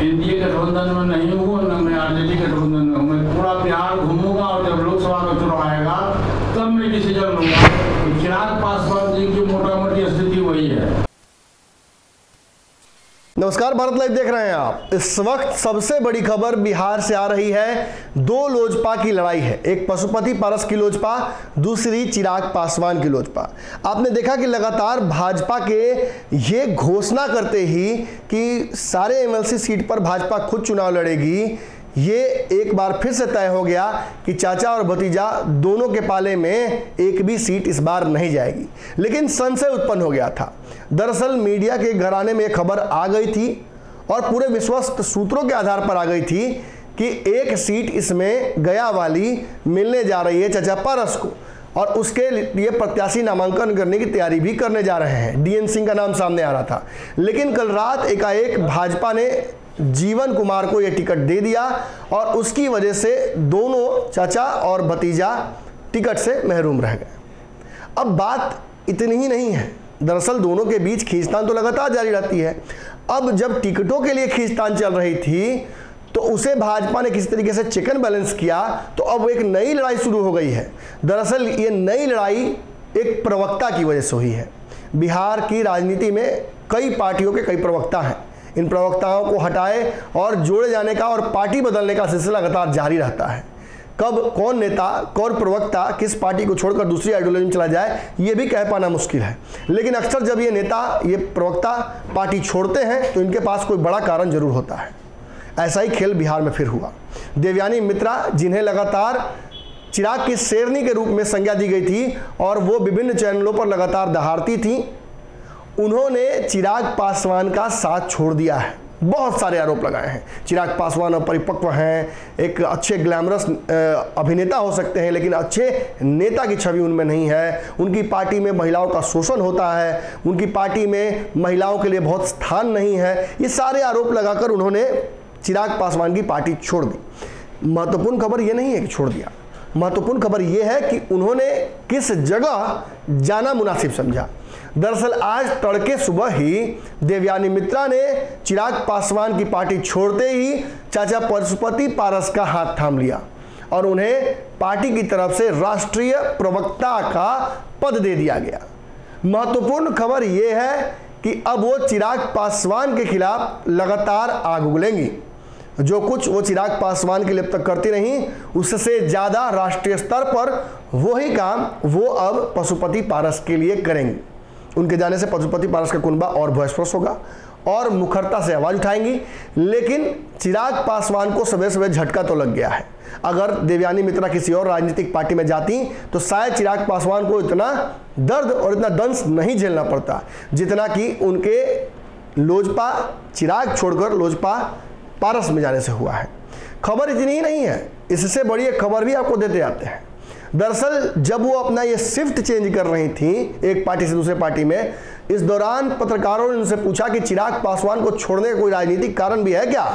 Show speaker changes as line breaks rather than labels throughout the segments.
NDA गठबंधन में नहीं हूँ, न मैं आरजेडी गठबंधन में हूँ। मैं पूरा बिहार घूमूंगा और जब लोकसभा का चुनाव आएगा तब मैं डिसीजन लूंगा। तो चिराग पासवान जी की मोटा मोटी स्थिति वही है।
नमस्कार, भारत लाइव देख रहे हैं आप। इस वक्त सबसे बड़ी खबर बिहार से आ रही है। दो लोजपा की लड़ाई है, एक पशुपति पारस की लोजपा, दूसरी चिराग पासवान की लोजपा। आपने देखा कि लगातार भाजपा के ये घोषणा करते ही कि सारे एमएलसी सीट पर भाजपा खुद चुनाव लड़ेगी, ये एक बार फिर से तय हो गया कि चाचा और भतीजा दोनों के पाले में एक भी सीट इस बार नहीं जाएगी। लेकिन संशय उत्पन्न हो गया था। दरअसल मीडिया के घराने में खबर आ गई थी और पूरे विश्वस्त सूत्रों के आधार पर आ गई थी कि एक सीट इसमें गया वाली मिलने जा रही है चाचा पारस को, और उसके लिए प्रत्याशी नामांकन करने की तैयारी भी करने जा रहे हैं। डीएन सिंह का नाम सामने आ रहा था। लेकिन कल रात एकाएक भाजपा ने जीवन कुमार को यह टिकट दे दिया और उसकी वजह से दोनों चाचा और भतीजा टिकट से महरूम रह गए। अब बात इतनी ही नहीं है, दरअसल दोनों के बीच खींचतान तो लगातार जारी रहती है। अब जब टिकटों के लिए खींचतान चल रही थी तो उसे भाजपा ने किसी तरीके से चिकन बैलेंस किया, तो अब एक नई लड़ाई शुरू हो गई है। दरअसल ये नई लड़ाई एक प्रवक्ता की वजह से हुई है। बिहार की राजनीति में कई पार्टियों के कई प्रवक्ता हैं। इन प्रवक्ताओं को हटाए और जोड़े जाने का और पार्टी बदलने का सिलसिला लगातार जारी रहता है। कब कौन नेता, कौन प्रवक्ता किस पार्टी को छोड़कर दूसरी आइडियोलॉजी में चला जाए, ये भी कह पाना मुश्किल है। लेकिन अक्सर जब ये नेता, ये प्रवक्ता पार्टी छोड़ते हैं तो इनके पास कोई बड़ा कारण जरूर होता है। ऐसा ही खेल बिहार में फिर हुआ। देवयानी मित्रा, जिन्हें लगातार चिराग की शेरनी के रूप में संज्ञा दी गई थी और वो विभिन्न चैनलों पर लगातार दहाड़ती थी, उन्होंने चिराग पासवान का साथ छोड़ दिया है। बहुत सारे आरोप लगाए हैं। चिराग पासवान अपरिपक्व हैं, एक अच्छे ग्लैमरस अभिनेता हो सकते हैं लेकिन अच्छे नेता की छवि उनमें नहीं है। उनकी पार्टी में महिलाओं का शोषण होता है, उनकी पार्टी में महिलाओं के लिए बहुत स्थान नहीं है। ये सारे आरोप लगाकर उन्होंने चिराग पासवान की पार्टी छोड़ दी। महत्वपूर्ण खबर ये नहीं है कि छोड़ दिया, महत्वपूर्ण खबर यह है कि उन्होंने किस जगह जाना मुनासिब समझा। दरअसल आज तड़के सुबह ही देवयानी मित्रा ने चिराग पासवान की पार्टी छोड़ते ही चाचा पशुपति पारस का हाथ थाम लिया और उन्हें पार्टी की तरफ से राष्ट्रीय प्रवक्ता का पद दे दिया गया। महत्वपूर्ण खबर यह है कि अब वो चिराग पासवान के खिलाफ लगातार आग उगलेंगी। जो कुछ वो चिराग पासवान के लिए अब तक करती रही, उससे ज़्यादा राष्ट्रीय स्तर पर वही काम वो अब पशुपति पारस के लिए करेंगी। उनके जाने से पशुपति पारस का कुनबा और भयस्पर्श होगा और मुखरता से आवाज़ उठाएंगी। लेकिन चिराग पासवान को सवेरे सवेरे झटका तो लग गया है। अगर देवयानी मित्रा किसी और राजनीतिक पार्टी में जाती तो शायद चिराग पासवान को इतना दर्द और इतना दंश नहीं झेलना पड़ता जितना कि उनके लोजपा चिराग छोड़कर लोजपा पारस में जाने से हुआ है। खबर इतनी ही नहीं है, इससे बड़ी एक खबर भी आपको देते आते हैं। दरअसल जब वो अपना ये शिफ्ट चेंज कर रही थी एक पार्टी से दूसरे पार्टी में, इस दौरान पत्रकारों ने उनसे पूछा कि चिराग पासवान को छोड़ने का कोई राजनीतिक कारण भी है क्या।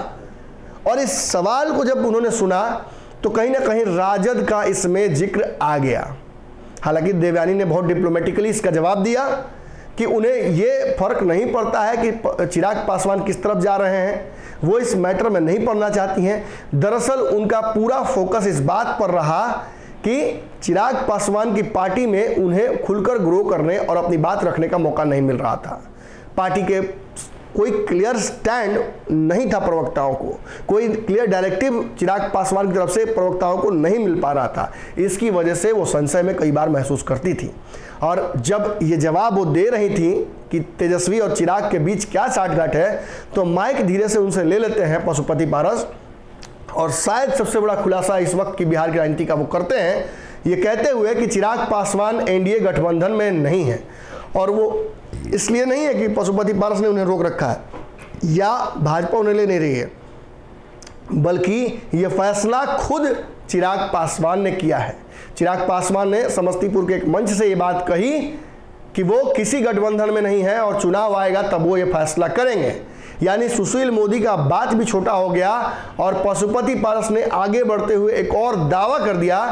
और इस सवाल को जब उन्होंने सुना तो कहीं ना कहीं राजद का इसमें जिक्र आ गया। हालांकि देवयानी ने बहुत डिप्लोमेटिकली इसका जवाब दिया कि उन्हें ये फर्क नहीं पड़ता है कि चिराग पासवान किस तरफ जा रहे हैं, वो इस मैटर में नहीं पड़ना चाहती हैं। दरअसल उनका पूरा फोकस इस बात पर रहा कि चिराग पासवान की पार्टी में उन्हें खुलकर ग्रो करने और अपनी बात रखने का मौका नहीं मिल रहा था। पार्टी के कोई क्लियर स्टैंड नहीं था, प्रवक्ताओं को कोई क्लियर डायरेक्टिव चिराग पासवान की तरफ से प्रवक्ताओं को नहीं मिल पा रहा था। इसकी वजह से वो संशय में कई बार महसूस करती थी। और जब ये जवाब वो दे रही थी कि तेजस्वी और चिराग के बीच क्या साठगांठ है, तो माइक धीरे से उनसे ले लेते हैं पशुपति पारस और शायद सबसे बड़ा खुलासा इस वक्त की बिहार की राजनीति का वो करते हैं, ये कहते हुए कि चिराग पासवान एनडीए गठबंधन में नहीं है। और वो इसलिए नहीं है कि पशुपति पारस ने उन्हें रोक रखा है या भाजपा उन्हें ले नहीं रही है, बल्कि ये फैसला खुद चिराग पासवान ने किया है। चिराग पासवान ने समस्तीपुर के एक मंच से ये बात कही कि वो किसी गठबंधन में नहीं है और चुनाव आएगा तब वो ये फैसला करेंगे। यानी सुशील मोदी का बात भी छोटा हो गया और पशुपति पारस ने आगे बढ़ते हुए एक और दावा कर दिया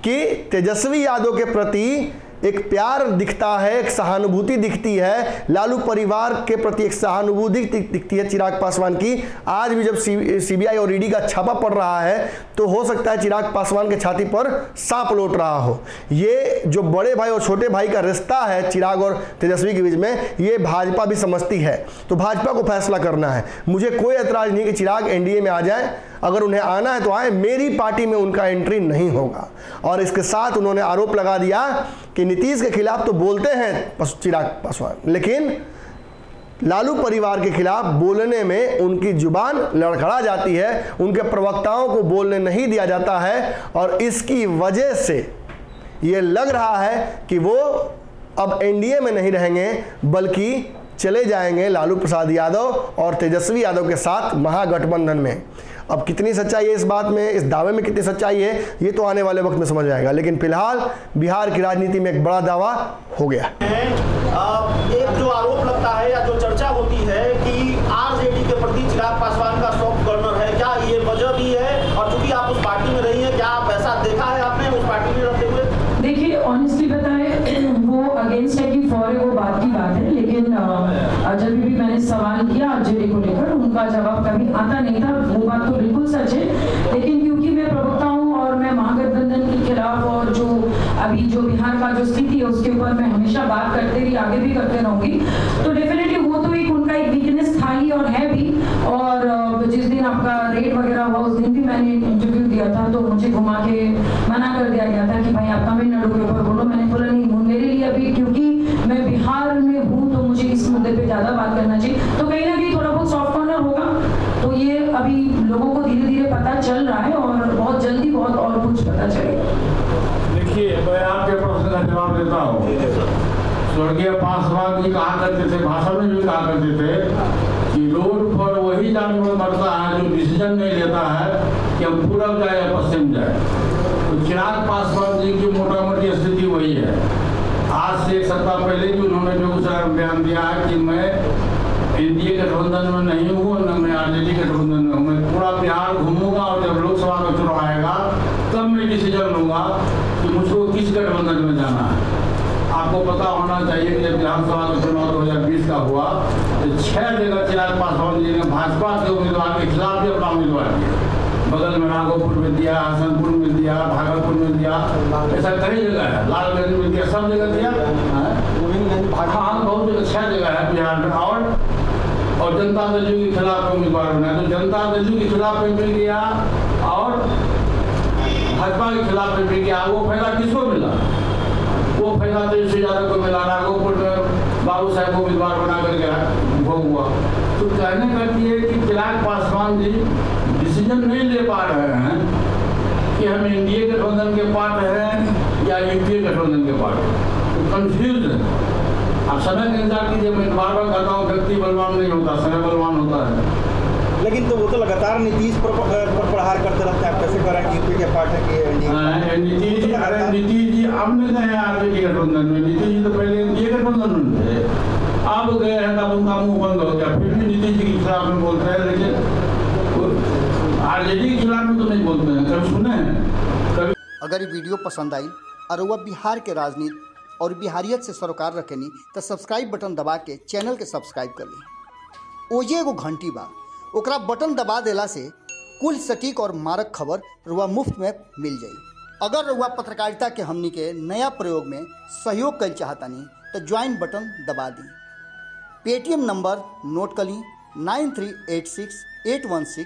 कि तेजस्वी यादव के प्रति एक प्यार दिखता है, एक सहानुभूति दिखती है लालू परिवार के प्रति, एक सहानुभूति दिखती है चिराग पासवान की। आज भी जब सीबीआई और ईडी का छापा पड़ रहा है तो हो सकता है चिराग पासवान के छाती पर सांप लौट रहा हो। ये जो बड़े भाई और छोटे भाई का रिश्ता है चिराग और तेजस्वी के बीच में, ये भाजपा भी समझती है। तो भाजपा को फैसला करना है। मुझे कोई एतराज नहीं कि चिराग एनडीए में आ जाए, अगर उन्हें आना है तो आए, मेरी पार्टी में उनका एंट्री नहीं होगा। और इसके साथ उन्होंने आरोप लगा दिया कि नीतीश के खिलाफ तो बोलते हैं चिराग पासवान, लेकिन लालू परिवार के खिलाफ बोलने में उनकी जुबान लड़खड़ा जाती है, उनके प्रवक्ताओं को बोलने नहीं दिया जाता है। और इसकी वजह से ये लग रहा है कि वो अब एनडीए में नहीं रहेंगे, बल्कि चले जाएंगे लालू प्रसाद यादव और तेजस्वी यादव के साथ महागठबंधन में। अब कितनी सच्चाई है इस बात में, इस दावे में कितनी सच्चाई है, ये तो आने वाले वक्त में समझ आएगा। लेकिन फिलहाल बिहार की राजनीति में एक बड़ा दावा हो गया।
एक जो आरोप लगता है या जो चर्चा होती है कि आरजेडी के प्रति चिराग पासवान का सॉफ्ट कॉर्नर है, क्या ये वजह भी है? और चूंकि आप उस पार्टी में रही हैं, क्या आप ऐसा देखा है आपने उस पार्टी में रहते हुए?
देखिए, ऑनेस्टली बताएं, वो अगेंस्ट है कि फॉर है, वो बात की बात है। लेकिन जब भी मैंने सवाल किया आरजेडी को लेकर, उनका जवाब कभी आता नहीं था। वो बात तो बिल्कुल सच है, लेकिन क्योंकि मैं प्रवक्ता हूँ और मैं महागठबंधन के खिलाफ और जो अभी जो बिहार का जो स्थिति है उसके ऊपर मैं हमेशा बात करते रही, आगे भी करते रहूंगी। तो डेफिनेटली वो तो एक उनका एक वीकनेस था ही और है भी। और जिस दिन आपका रेट वगैरह हुआ उस दिन भी मैंने इंटरव्यू दिया था, तो मुझे घुमा के मना कर दिया गया था कि भाई आप तमिलनाडु के ऊपर बोलो। मैंने बोला नहीं, मेरे लिए अभी क्योंकि मैं बिहार में हूँ तो मुझे इस मुद्दे पे ज्यादा बात करना चाहिए। तो कहीं ना कहीं थोड़ा बहुत सॉफ्ट कॉर्नर होगा, तो ये अभी लोगों को धीरे धीरे पता चल रहा है और बहुत जल्दी बहुत और कुछ पता चलेगा।
देखिए, मैं आपके प्रश्न का जवाब देता हूँ। स्वर्गीय पासवान जी कहा करते थे, भाषण में भी कहा करते थे कि रोड पर वही जानवर मरता है जो डिसीजन नहीं लेता है कि हम पूरब जाए या पश्चिम जाए। तो चिराग पासवान जी की मोटा मोटी स्थिति वही है। आज से एक सप्ताह पहले भी उन्होंने बेगूसराय में बयान दिया है कि मैं एनडीए गठबंधन में नहीं हूँ, न मैं आरजेडी गठबंधन में हूँ। मैं पूरा बिहार घूमूंगा और जब लोकसभा का चुनाव आएगा तब मैं डिसीजन लूंगा कि मुझको किस गठबंधन में जाना है। आपको पता होना चाहिए कि जब विधानसभा का चुनाव 2020 का हुआ तो 6 जगह चिराग पासवान जी ने भाजपा के उम्मीदवार के खिलाफ भी अपना उम्मीदवार दिया। बगल में नागौपुर में दिया, हसनपुर में दिया, भागलपुर में दिया, ऐसा कई जगह है, लालगंज में दिया, सब जगह दिया। हाँ, बहुत जगह, 6 जगह है बिहार में। और जनता दल के खिलाफ उम्मीदवार बनाया, तो जनता दल के खिलाफ में मिल गया और भाजपा के खिलाफ में मिल गया। वो फायदा किसको मिला? वो फायदा तेजस्वी यादव को मिला। नागौपुर में बाबू साहब को उम्मीदवार बना करके भोग हुआ। तो कहने का ये कि चिराग पासवान जी डिसीजन नहीं ले पा रहे हैं कि हम एनडीए गठबंधन के पार्ट हैं या यूपीए गठबंधन के पार्ट हैं। तो कंफ्यूज है। आप समय का इंतजार कीजिए। मैं बार बार कहता हूँ, व्यक्ति बलवान नहीं होता, समय बलवान होता है।
लेकिन तो वो तो लगातार नीतीश पर प्रहार करते रहते हैं। आप कैसे करें कि यूपी के पार्ट है कि
नीतीश जी? अरे नीतीश जी अब नहीं गए हैं आरजेडी गठबंधन में। नीतीश जी तो पहले एनडीए गठबंधन में थे, अब गए हैं तब उनका मुंह बंद हो गया। फिर भी नीतीश जी के खिलाफ में बोलते हैं, लेकिन आरजेडी के खिलाफ में तो नहीं बोलते हैं। कभी सुने हैं? कभी?
अगर ये वीडियो पसंद आई और वह बिहार के राजनीति और बिहारियत से सरोकार रखेनी तो सब्सक्राइब बटन दबा के चैनल के सब्सक्राइब कर ली। ओजे एगो घंटी बा, ओकरा बटन दबा देला से कुल सटीक और मारक खबर रुआ मुफ्त में मिल जाई। अगर रुआ पत्रकारिता के हमनी के नया प्रयोग में सहयोग कर चाहतानी तो ज्वाइन बटन दबा दी। पेटीएम नंबर नोट कर ली 9386816816